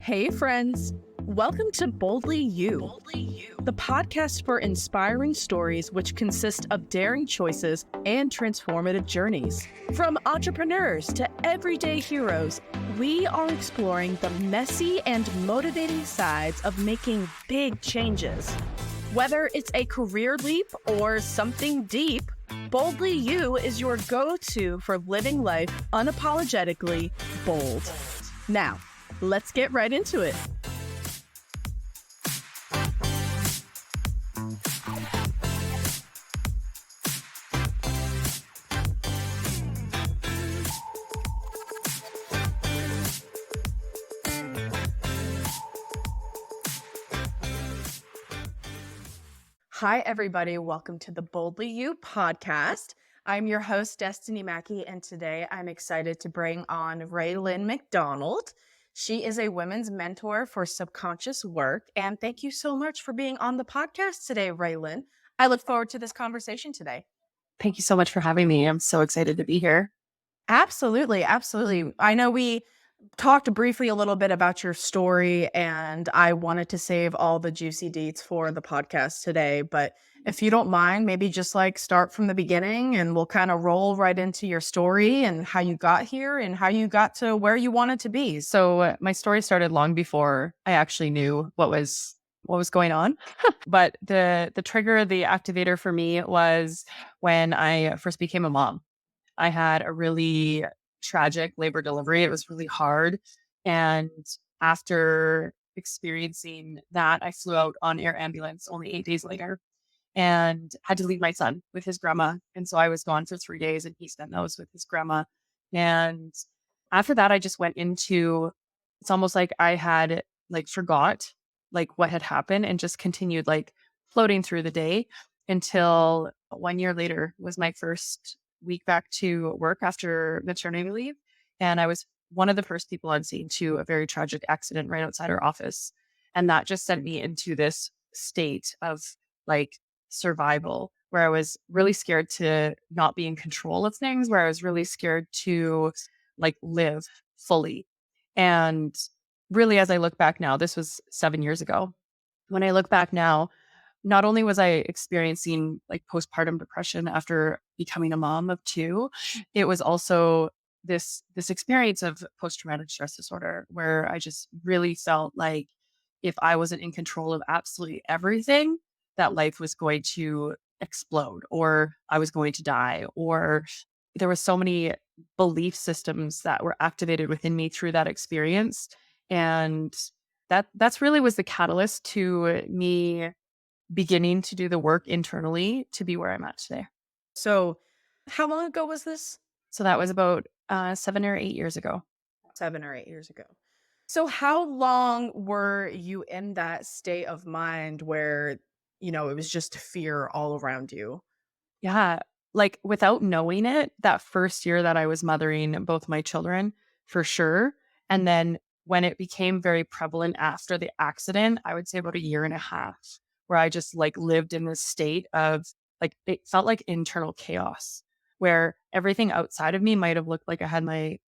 Hey, friends. Welcome to Boldly You, the podcast for inspiring stories which consist of daring choices and transformative journeys. From entrepreneurs to everyday heroes, we are exploring the messy and motivating sides of making big changes. Whether it's a career leap or something deep, Boldly You is your go-to for living life unapologetically bold. Now, let's get right into it. Hi, everybody. Welcome to the Boldly You podcast. I'm your host, Destiny Mackey, and today I'm excited to bring on Rae-Lynn McDonald. She is a women's mentor for subconscious work. And thank you so much for being on the podcast today, Rae-Lynn. I look forward to this conversation today. Thank you so much for having me. I'm so excited to be here. Absolutely. Absolutely. I know we talked briefly a little bit about your story, and I wanted to save all the juicy deets for the podcast today. But if you don't mind, maybe just start from the beginning and we'll kind of roll right into your story and how you got here and how you got to where you wanted to be. So my story started long before I actually knew what was going on. But the trigger, the activator for me was when I first became a mom. I had a really tragic labor delivery. It was really hard. And after experiencing that, I flew out on air ambulance only 8 days later and had to leave my son with his grandma. And so I was gone for 3 days and he spent those with his grandma. And after that, I just went into, it's almost like I had forgot what had happened and just continued floating through the day until 1 year later was my first week back to work after maternity leave. And I was one of the first people on scene to a very tragic accident right outside our office. And that just sent me into this state of survival where I was really scared to not be in control of things, where I was really scared to live fully. And really, as I look back now, this was 7 years ago. When I look back now, not only was I experiencing postpartum depression after becoming a mom of two, it was also this experience of post-traumatic stress disorder where I just really felt like if I wasn't in control of absolutely everything, that life was going to explode or I was going to die, or there were so many belief systems that were activated within me through that experience. And that's really was the catalyst to me beginning to do the work internally to be where I'm at today. So, how long ago was this? So that was about 7 or 8 years ago. 7 or 8 years ago. So how long were you in that state of mind where, it was just fear all around you? Yeah. Without knowing it, that first year that I was mothering both my children, for sure. And then when it became very prevalent after the accident, I would say about 1.5 years, where I just lived in this state of it felt like internal chaos, where everything outside of me might have looked like I had my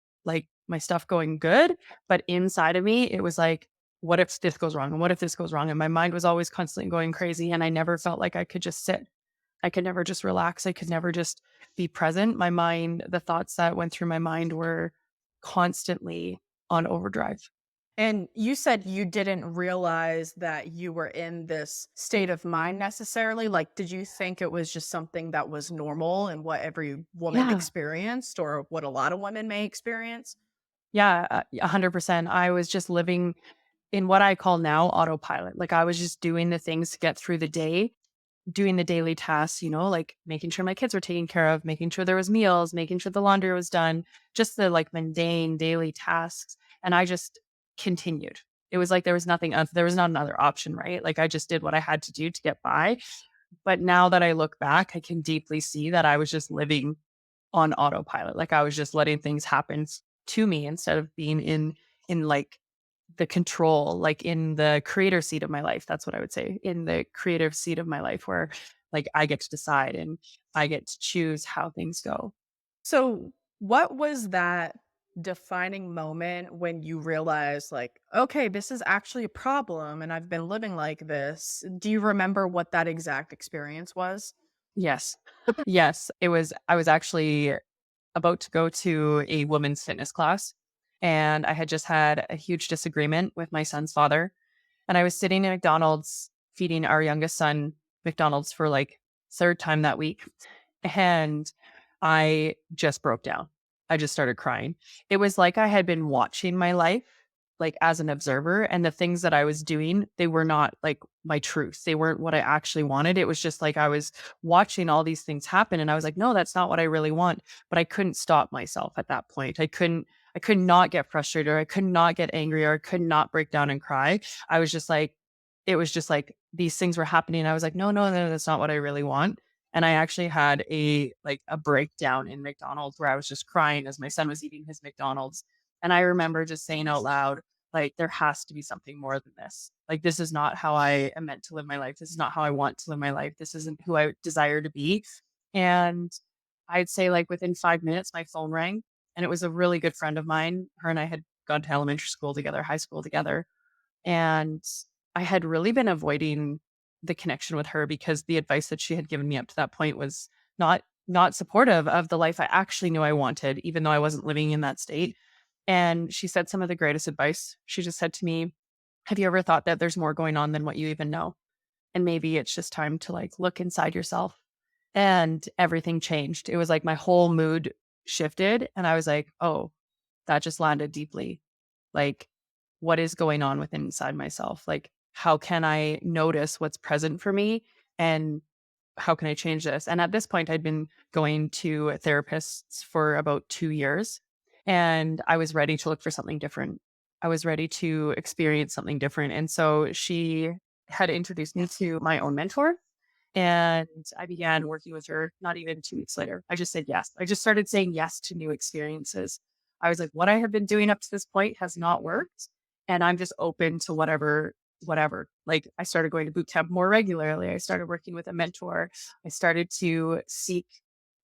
stuff going good, but inside of me, it was what if this goes wrong? And what if this goes wrong? And my mind was always constantly going crazy. And I never felt like I could just sit. I could never just relax. I could never just be present. My mind, the thoughts that went through my mind were constantly on overdrive. And you said you didn't realize that you were in this state of mind necessarily. Did you think it was just something that was normal and what every woman Yeah. experienced or what a lot of women may experience? Yeah, 100%. I was just living in what I call now autopilot. I was just doing the things to get through the day, doing the daily tasks, making sure my kids were taken care of, making sure there was meals, making sure the laundry was done, just the mundane daily tasks. And I just continued. It was there was nothing else. There was not another option, right? I just did what I had to do to get by. But now that I look back, I can deeply see that I was just living on autopilot. I was just letting things happen to me instead of being in the control, in the creator seat of my life. That's what I would say, in the creative seat of my life, where I get to decide and I get to choose how things go. So what was that defining moment when you realize, like, okay, this is actually a problem and I've been living like this? Do you remember what that exact experience was? Yes. Yes. I was actually about to go to a women's fitness class, and I had just had a huge disagreement with my son's father. And I was sitting in McDonald's feeding our youngest son McDonald's for like third time that week. And I just broke down. I just started crying. It was like I had been watching my life like as an observer, and the things that I was doing, they were not like my truth. They weren't what I actually wanted. It was just like I was watching all these things happen and I was like, no, that's not what I really want. But I couldn't stop myself at that point. I could not get frustrated or I could not get angry or I could not break down and cry. I was just like, it was just like these things were happening. I was like, no, no, no, that's not what I really want. And I actually had a breakdown in McDonald's where I was just crying as my son was eating his McDonald's. And I remember just saying out loud, like, there has to be something more than this. Like, this is not how I am meant to live my life. This is not how I want to live my life. This isn't who I desire to be. And I'd say, like, within 5 minutes, my phone rang and it was a really good friend of mine. Her and I had gone to elementary school together, high school together. And I had really been avoiding the connection with her because the advice that she had given me up to that point was not supportive of the life I actually knew I wanted, even though I wasn't living in that state. And she said some of the greatest advice. She just said to me, have you ever thought that there's more going on than what you even know? And maybe it's just time to like look inside yourself. And everything changed. It was like my whole mood shifted. And I was like, oh, that just landed deeply. Like, what is going on within inside myself? Like, how can I notice what's present for me? And how can I change this? And at this point, I'd been going to therapists for about 2 years and I was ready to look for something different. I was ready to experience something different. And so she had introduced me to my own mentor. And I began working with her not even 2 weeks later. I just said yes. I just started saying yes to new experiences. I was like, what I have been doing up to this point has not worked. And I'm just open to whatever. Like I started going to boot camp more regularly. I started working with a mentor. I started to seek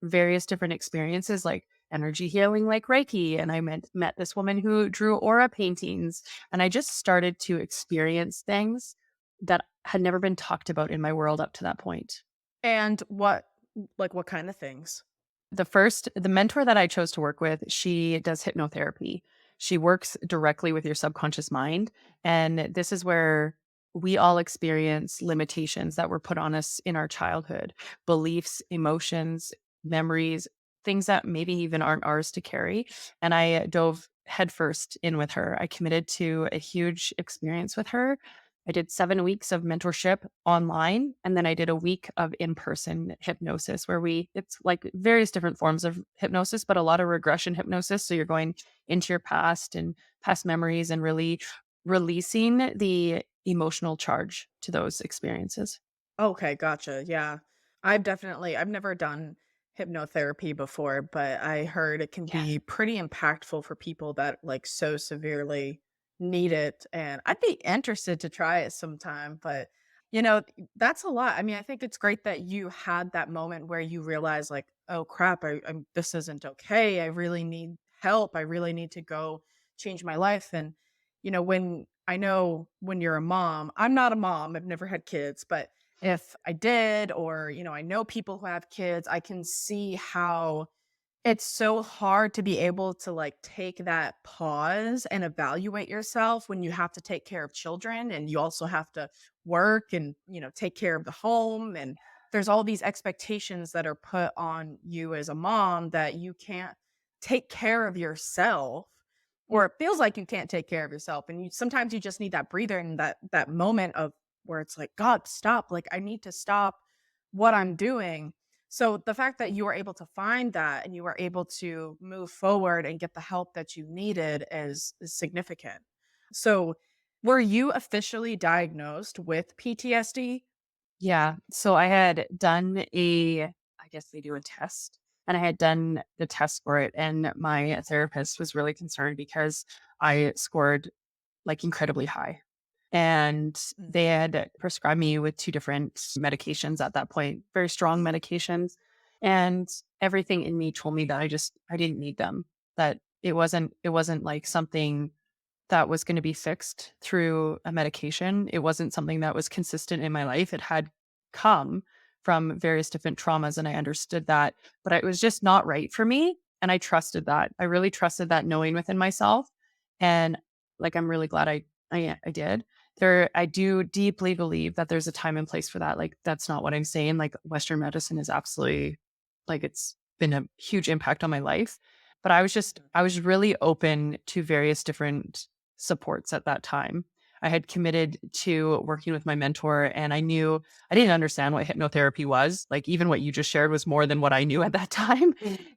various different experiences like energy healing, like Reiki. And I met this woman who drew aura paintings. And I just started to experience things that had never been talked about in my world up to that point. And what kind of things? The mentor that I chose to work with, she does hypnotherapy. She works directly with your subconscious mind. And this is where we all experience limitations that were put on us in our childhood, beliefs, emotions, memories, things that maybe even aren't ours to carry. And I dove headfirst in with her. I committed to a huge experience with her. I did 7 weeks of mentorship online, and then I did a week of in-person hypnosis where it's like various different forms of hypnosis, but a lot of regression hypnosis. So you're going into your past and past memories and really releasing the emotional charge to those experiences. Okay, gotcha. Yeah. I've never done hypnotherapy before, but I heard it can Yeah. be pretty impactful for people that like so severely need it. And I'd be interested to try it sometime, but that's a lot. I mean, I think it's great that you had that moment where you realize like, oh crap, I'm this isn't okay. I really need help. I really need to go change my life. And when I know when you're a mom, I'm not a mom, I've never had kids, but if I did, or, I know people who have kids, I can see how it's so hard to be able to like take that pause and evaluate yourself when you have to take care of children and you also have to work and, take care of the home. And there's all these expectations that are put on you as a mom that you can't take care of yourself, or it feels like you can't take care of yourself. And sometimes you just need that breather and that moment of where it's like, God, stop. Like, I need to stop what I'm doing. So the fact that you were able to find that and you were able to move forward and get the help that you needed is significant. So were you officially diagnosed with PTSD? Yeah. So I had done I guess they do a test, and I had done the test for it. And my therapist was really concerned because I scored like incredibly high. And Mm. they had prescribed me with two different medications at that point, very strong medications. And everything in me told me that I didn't need them, that It wasn't like something that was going to be fixed through a medication. It wasn't something that was consistent in my life. It had come from various different traumas, and I understood that, but it was just not right for me. And I trusted that. I really trusted that knowing within myself. And like, I'm really glad I did. I do deeply believe that there's a time and place for that. Like, that's not what I'm saying. Like, Western medicine is absolutely, like, it's been a huge impact on my life. But I was really open to various different supports at that time. I had committed to working with my mentor, and I didn't understand what hypnotherapy was. Like, even what you just shared was more than what I knew at that time.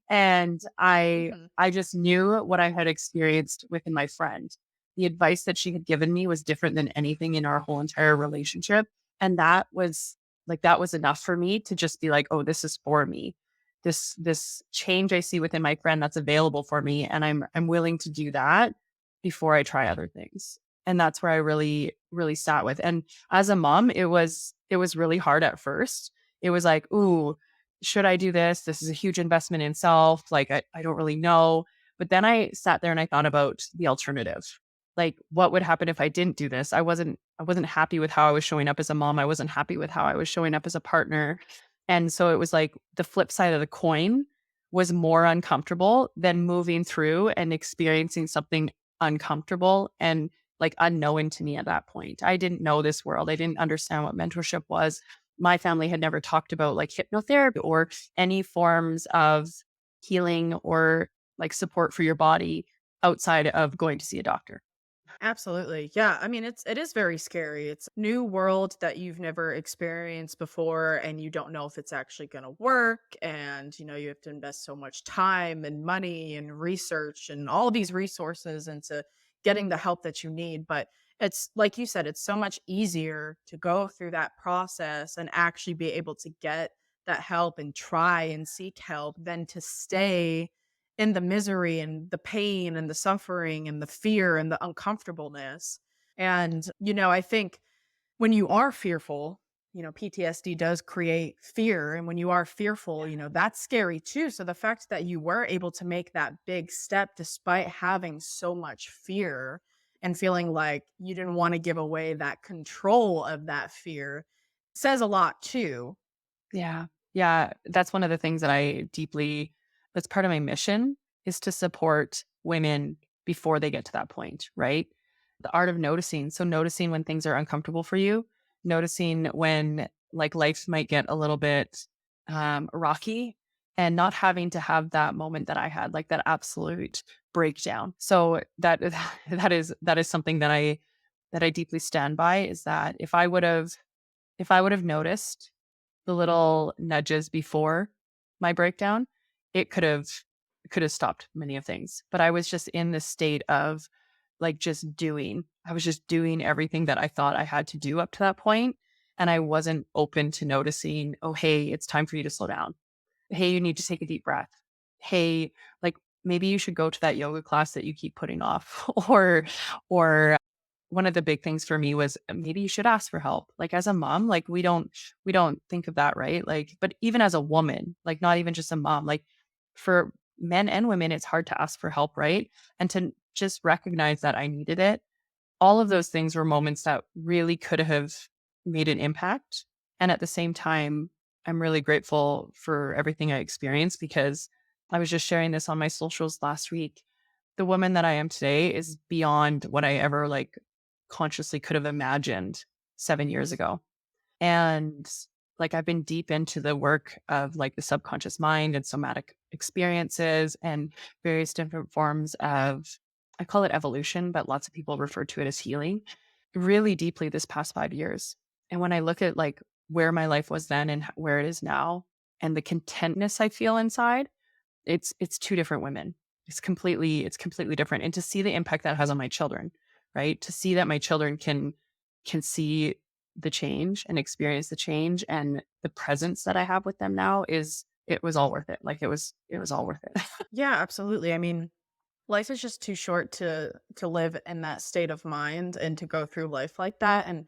And Mhm. I just knew what I had experienced within my friend. The advice that she had given me was different than anything in our whole entire relationship. And that was enough for me to just be like, oh, this is for me. This change I see within my friend, that's available for me. And I'm willing to do that before I try other things. And that's where I really, really sat with. And as a mom, it was really hard at first. It was like, ooh, should I do this? This is a huge investment in self. Like, I don't really know. But then I sat there and I thought about the alternative. Like, what would happen if I didn't do this? I wasn't happy with how I was showing up as a mom. I wasn't happy with how I was showing up as a partner. And so it was like the flip side of the coin was more uncomfortable than moving through and experiencing something uncomfortable and like unknown to me at that point. I didn't know this world. I didn't understand what mentorship was. My family had never talked about like hypnotherapy or any forms of healing or like support for your body outside of going to see a doctor. Absolutely. Yeah. I mean, it is very scary. It's a new world that you've never experienced before, and you don't know if it's actually going to work. And, you have to invest so much time and money and research and all these resources into getting the help that you need. But it's like you said, it's so much easier to go through that process and actually be able to get that help and try and seek help than to stay in the misery and the pain and the suffering and the fear and the uncomfortableness. And, I think when you are fearful, PTSD does create fear. And when you are fearful, that's scary too. So the fact that you were able to make that big step despite having so much fear and feeling like you didn't want to give away that control of that fear says a lot too. Yeah. Yeah. That's one of the things that that's part of my mission is to support women before they get to that point, right? The art of noticing. So, noticing when things are uncomfortable for you, noticing when like life might get a little bit rocky, and not having to have that moment that I had, like that absolute breakdown. So, that is something that I deeply stand by, is that if I would have noticed the little nudges before my breakdown, it could have stopped many of things. But I was just in this state of like just doing. I was just doing everything that I thought I had to do up to that point, and I wasn't open to noticing, oh, hey, it's time for you to slow down. Hey, you need to take a deep breath. Hey, like, maybe you should go to that yoga class that you keep putting off. Or one of the big things for me was maybe you should ask for help. Like, as a mom, like, we don't think of that, right? Like, but even as a woman, like, not even just a mom, like, for men and women, it's hard to ask for help, right? And to just recognize that I needed it. All of those things were moments that really could have made an impact. And at the same time, I'm really grateful for everything I experienced, because I was just sharing this on my socials last week. The woman that I am today is beyond what I ever like consciously could have imagined 7 years ago. And like, I've been deep into the work of like the subconscious mind and somatic experiences and various different forms of, I call it evolution, but lots of people refer to it as healing, really deeply this past 5 years. And when I look at like where my life was then and where it is now, and the contentness I feel inside, it's two different women. It's completely different. And to see the impact that has on my children, right? To see that my children can see the change and experience the change, and the presence that I have with them now, it was all worth it. Like, it was all worth it. Yeah, absolutely. I mean, life is just too short to live in that state of mind and to go through life like that. And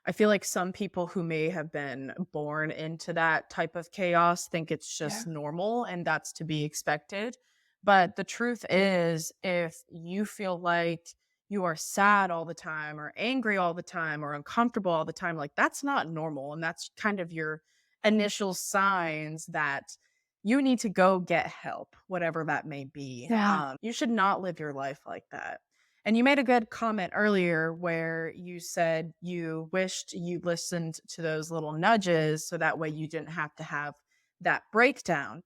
I feel like some people who may have been born into that type of chaos think it's Yeah. just normal and that's to be expected. But the truth is, if you feel like you are sad all the time or angry all the time or uncomfortable all the time, like that's not normal. And that's kind of your initial signs that you need to go get help, whatever that may be. Yeah. You should not live your life like that. And you made a good comment earlier where you said you wished you listened to those little nudges so that way you didn't have to have that breakdown.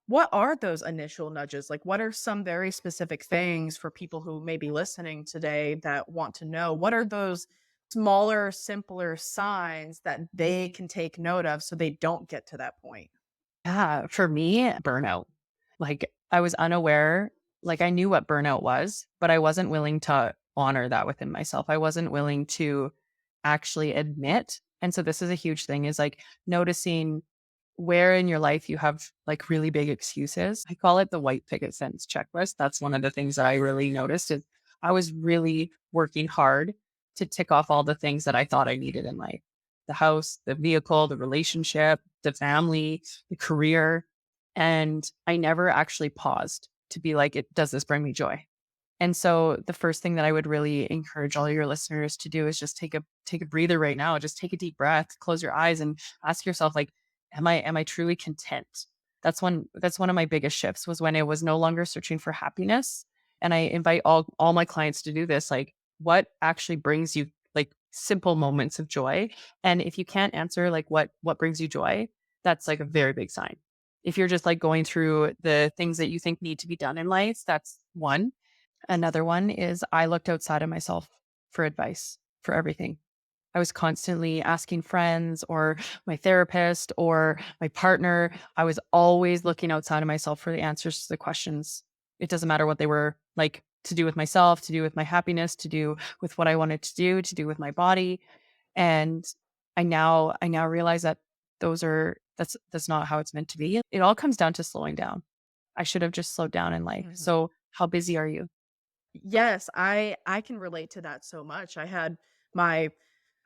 What are those initial nudges? Like, what are some very specific things for people who may be listening today that want to know? What are those smaller, simpler signs that they can take note of so they don't get to that point? Yeah, for me, burnout. Like I was unaware, like I knew what burnout was, but I wasn't willing to honor that within myself. I wasn't willing to actually admit. And so this is a huge thing is like noticing where in your life you have like really big excuses. I call it the white picket fence checklist. That's one of the things that I really noticed is I was really working hard to tick off all the things that I thought I needed in life. The house, the vehicle, the relationship, the family, the career. And I never actually paused to be like, does this bring me joy? And so the first thing that I would really encourage all your listeners to do is just take a breather right now. Just take a deep breath, close your eyes and ask yourself like, am I truly content? That's one of my biggest shifts was when I was no longer searching for happiness. And I invite all my clients to do this. Like what actually brings you like simple moments of joy? And if you can't answer like what brings you joy, that's like a very big sign. If you're just like going through the things that you think need to be done in life, that's one. Another one is I looked outside of myself for advice for everything. I was constantly asking friends or my therapist or my partner. I was always looking outside of myself for the answers to the questions. It doesn't matter what they were like to do with myself, to do with my happiness, to do with what I wanted to do with my body. And I now realize that that's not how it's meant to be. It all comes down to slowing down. I should have just slowed down in life. Mhm. So how busy are you? Yes, I can relate to that so much. I had my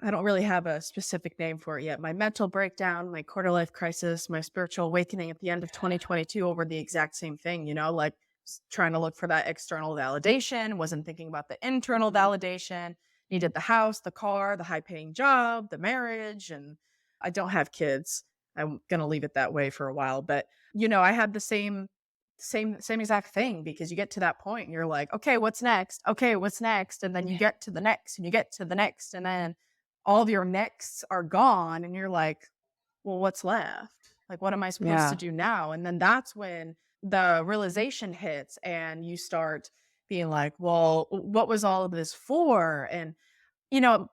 I don't really have a specific name for it yet. My mental breakdown, my quarter life crisis, my spiritual awakening at the end of 2022 over the exact same thing, like trying to look for that external validation, wasn't thinking about the internal validation, needed the house, the car, the high paying job, the marriage, and I don't have kids. I'm going to leave it that way for a while, but I had the same exact thing because you get to that point and you're like, okay, what's next? Okay, what's next? And then you Yeah. get to the next and you get to the next and then all of your nexts are gone and you're like, well, what's left? Like, what am I supposed to Yeah. do now? And then that's when the realization hits and you start being like, well, what was all of this for? And you know,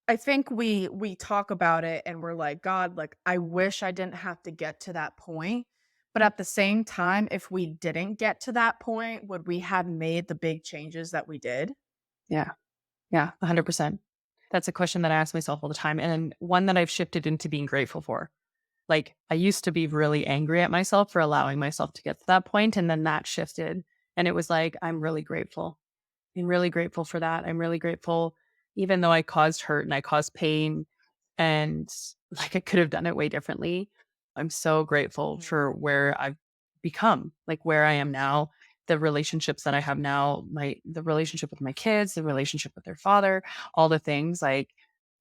I think we talk about it and we're like, God, like I wish I didn't have to get to that point. But at the same time, if we didn't get to that point, would we have made the big changes that we did? Yeah. Yeah. 100%. That's a question that I ask myself all the time. And one that I've shifted into being grateful for. Like I used to be really angry at myself for allowing myself to get to that point, and then that shifted. And it was like, I'm really grateful. I'm really grateful for that. I'm really grateful, even though I caused hurt and I caused pain and like I could have done it way differently. I'm so grateful Mhm. for where I've become, like where I am now, the relationships that I have now, the relationship with my kids, the relationship with their father, all the things like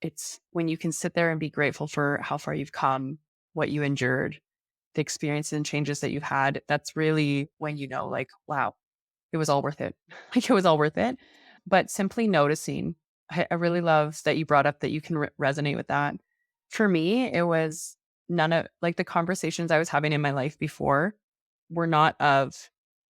it's when you can sit there and be grateful for how far you've come, what you endured, the experiences and changes that you've had, that's really when you know, like, wow, it was all worth it. Like it was all worth it. But simply noticing, I really love that you brought up that you can resonate with that. For me, it was none of like the conversations I was having in my life before were not of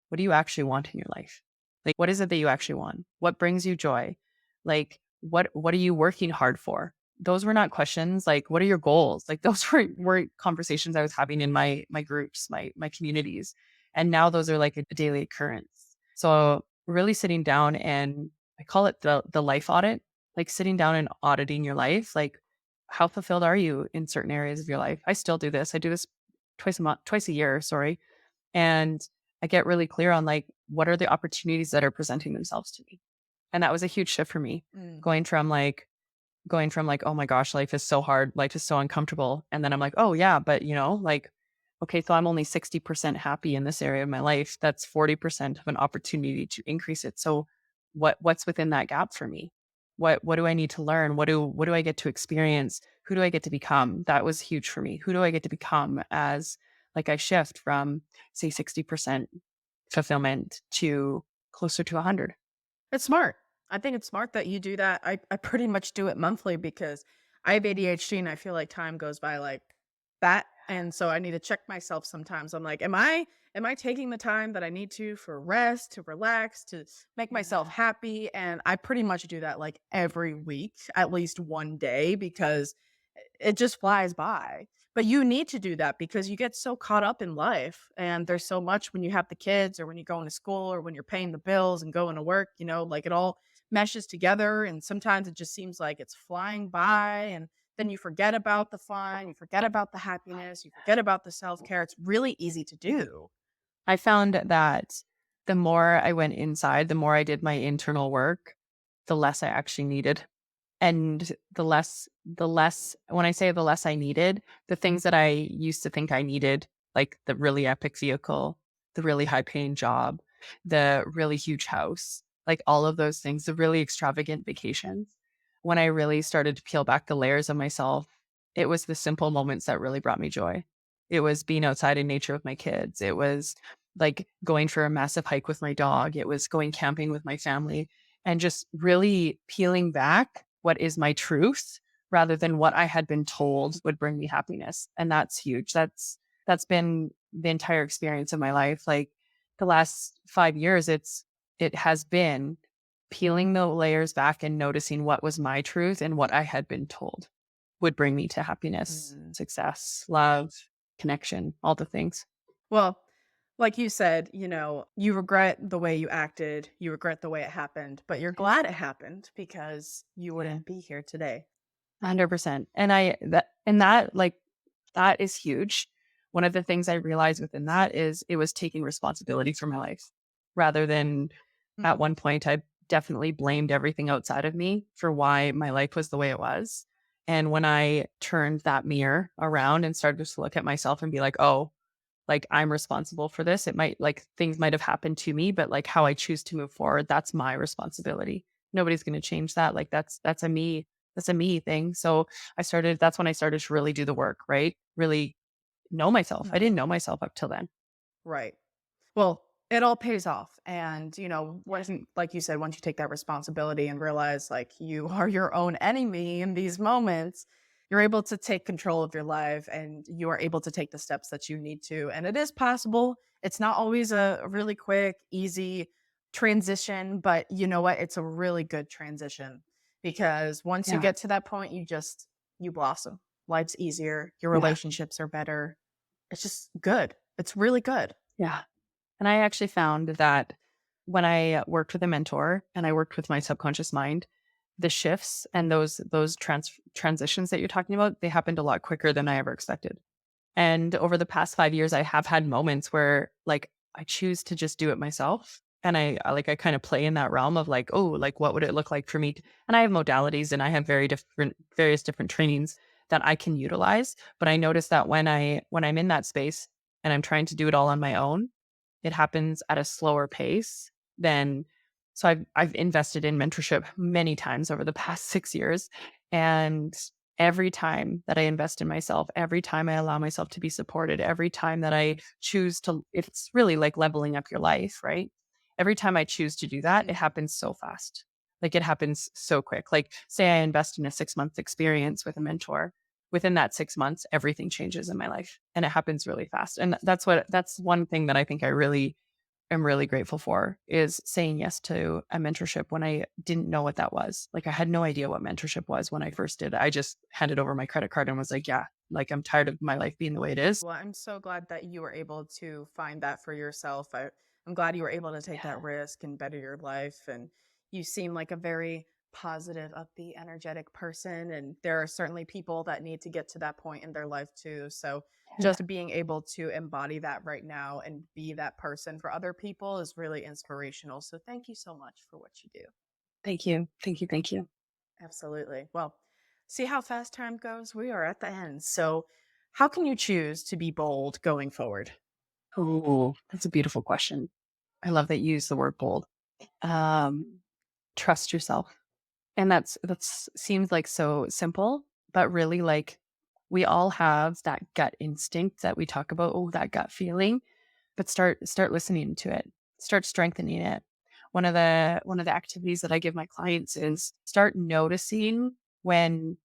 what do you actually want in your life? Like, what is it that you actually want? What brings you joy? Like, what are you working hard for? Those were not questions. Like, what are your goals? Like, those were conversations I was having in my groups, my communities, and now those are like a daily occurrence. So, really sitting down and I call it the life audit. Like sitting down and auditing your life. Like, how fulfilled are you in certain areas of your life? I still do this. I do this twice a year. Sorry, and I get really clear on like, what are the opportunities that are presenting themselves to me? And that was a huge shift for me Mm. going from like, oh my gosh, life is so hard. Life is so uncomfortable. And then I'm like, oh yeah, but like okay, so I'm only 60% happy in this area of my life. That's 40% of an opportunity to increase it. So what's within that gap for me? What do I need to learn? What do I get to experience? Who do I get to become? That was huge for me. Who do I get to become as like I shift from say 60% fulfillment to closer to 100? It's smart. I think it's smart that you do that. I pretty much do it monthly because I have ADHD and I feel like time goes by like that. And so I need to check myself sometimes. I'm like, am I taking the time that I need to for rest, to relax, to make myself Yeah. happy? And I pretty much do that like every week, at least one day, because it just flies by. But you need to do that because you get so caught up in life and there's so much when you have the kids or when you're going to school or when you're paying the bills and going to work, like it all meshes together and sometimes it just seems like it's flying by and then you forget about the fun, you forget about the happiness, you forget about the self-care. It's really easy to do. I found that the more I went inside, the more I did my internal work, the less I actually needed. And the less, when I say the less I needed, the things that I used to think I needed, like the really epic vehicle, the really high paying job, the really huge house, like all of those things, the really extravagant vacations. When I really started to peel back the layers of myself, it was the simple moments that really brought me joy. It was being outside in nature with my kids. It was like going for a massive hike with my dog. It was going camping with my family and just really peeling back what is my truth rather than what I had been told would bring me happiness. And that's huge. That's been the entire experience of my life. Like the last 5 years, it has been peeling the layers back and noticing what was my truth and what I had been told would bring me to happiness, Mm. success, love, connection, all the things. Well, like you said, you regret the way you acted, you regret the way it happened, but you're Yeah. glad it happened because you Yeah. wouldn't be here today. 100%. And that is huge. One of the things I realized within that is it was taking responsibility for my life rather than at one point I definitely blamed everything outside of me for why my life was the way it was. And when I turned that mirror around and started to look at myself and be like, "Oh, like I'm responsible for this. It might like things might have happened to me, but like how I choose to move forward, that's my responsibility. Nobody's going to change that. Like that's a me thing." So that's when I started to really do the work, right? Really know myself. I Mhm. didn't know myself up till then. Right. Well, it all pays off. And, like you said, once you take that responsibility and realize like you are your own enemy in these moments, you're able to take control of your life and you are able to take the steps that you need to. And it is possible. It's not always a really quick, easy transition, but you know what? It's a really good transition because once you Yeah. get to that point, you blossom. Life's easier, your Yeah. relationships are better. It's just good. It's really good. Yeah. And I actually found that when I worked with a mentor and I worked with my subconscious mind, the shifts and those transitions that you're talking about, they happened a lot quicker than I ever expected. And over the past 5 years, I have had moments where like I choose to just do it myself. And I kind of play in that realm of like, oh, like what would it look like for me? And I have modalities and I have various different trainings that I can utilize. But I notice that when I'm in that space and I'm trying to do it all on my own, it happens at a slower pace than so I've invested in mentorship many times over the past 6 years. And every time that I invest in myself, every time I allow myself to be supported, every time that I choose to, it's really like leveling up your life, right? Every time I choose to do that, it happens so fast. Like it happens so quick. Like, say I invest in a 6 month experience with a mentor. Within that 6 months, everything changes in my life and it happens really fast. And that's one thing that I think I really am really grateful for is saying yes to a mentorship when I didn't know what that was. Like I had no idea what mentorship was when I first did it. I just handed over my credit card and was like, yeah, like I'm tired of my life being the way it is. Well, I'm so glad that you were able to find that for yourself. I'm glad you were able to take Yeah. that risk and better your life. And you seem like a very positive, upbeat, energetic person. And there are certainly people that need to get to that point in their life too. So Yeah. just being able to embody that right now and be that person for other people is really inspirational. So thank you so much for what you do. Thank you. Thank you. Thank you. Absolutely. Well, see how fast time goes? We are at the end. So How can you choose to be bold going forward? Oh, that's a beautiful question. I love that you use the word bold. Um, Trust yourself. And that's seems like so simple, but really like we all have that gut instinct that we talk about, oh, that gut feeling, but start listening to it. Start strengthening it. One of the activities that I give my clients is start noticing when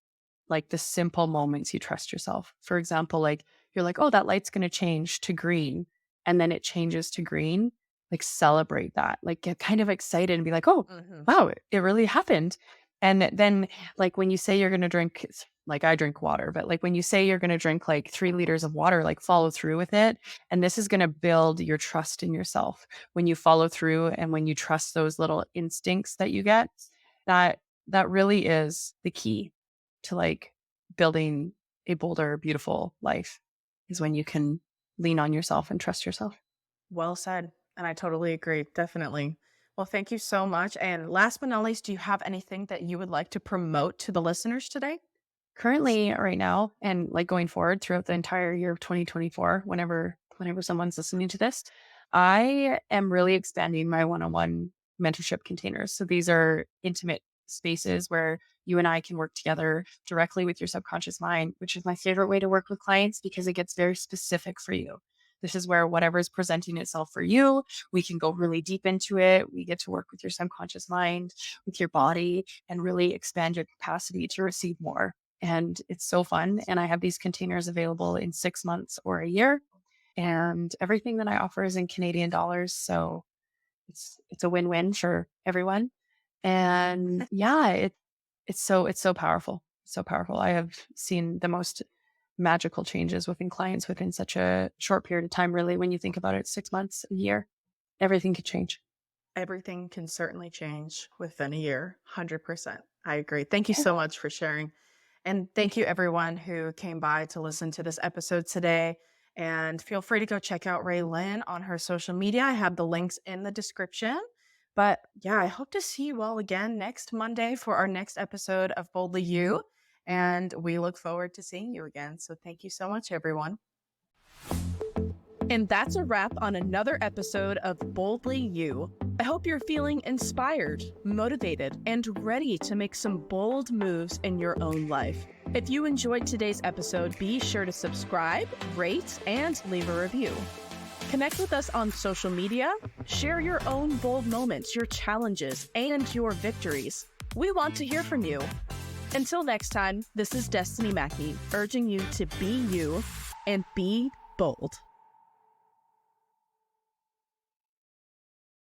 like the simple moments you trust yourself. For example, like you're like, oh, that light's going to change to green. And then it changes to green. Like celebrate that, like get kind of excited and be like, oh, wow, it really happened. And then like when you say you're going to drink, like I drink water, but like when you say you're going to drink like 3 liters of water, like follow through with it. And this is going to build your trust in yourself when you follow through and when you trust those little instincts that you get, that that really is the key to like building a bolder, beautiful life is when you can lean on yourself and trust yourself. Well said. And I totally agree. Definitely. Well, thank you so much. And last but not least, do you have anything that you would like to promote to the listeners today? Currently, right now, and like going forward throughout the entire year of 2024, whenever someone's listening to this, I am really expanding my one-on-one mentorship containers. So these are intimate spaces where you and I can work together directly with your subconscious mind, which is my favorite way to work with clients because it gets very specific for you. This is where whatever is presenting itself for you, we can go really deep into it. We get to work with your subconscious mind, with your body, and really expand your capacity to receive more. And it's so fun. And I have these containers available in 6 months or a year. And everything that I offer is in Canadian dollars. So it's a win-win for everyone. And yeah, it's so powerful. So powerful. I have seen the most magical changes within clients within such a short period of time, really, when you think about it, 6 months, a year, everything could change. Everything can certainly change within a year. 100%. I agree. Thank you so much for sharing. And thank you, everyone who came by to listen to this episode today. And feel free to go check out Rae-Lynn on her social media. I have the links in the description. But yeah, I hope to see you all again next Monday for our next episode of Boldly You. And we look forward to seeing you again. So thank you so much, everyone. And that's a wrap on another episode of Boldly You. I hope you're feeling inspired, motivated, and ready to make some bold moves in your own life. If you enjoyed today's episode, be sure to subscribe, rate, and leave a review. Connect with us on social media. Share your own bold moments, your challenges, and your victories. We want to hear from you. Until next time, this is Destiny Mackey, urging you to be you and be bold.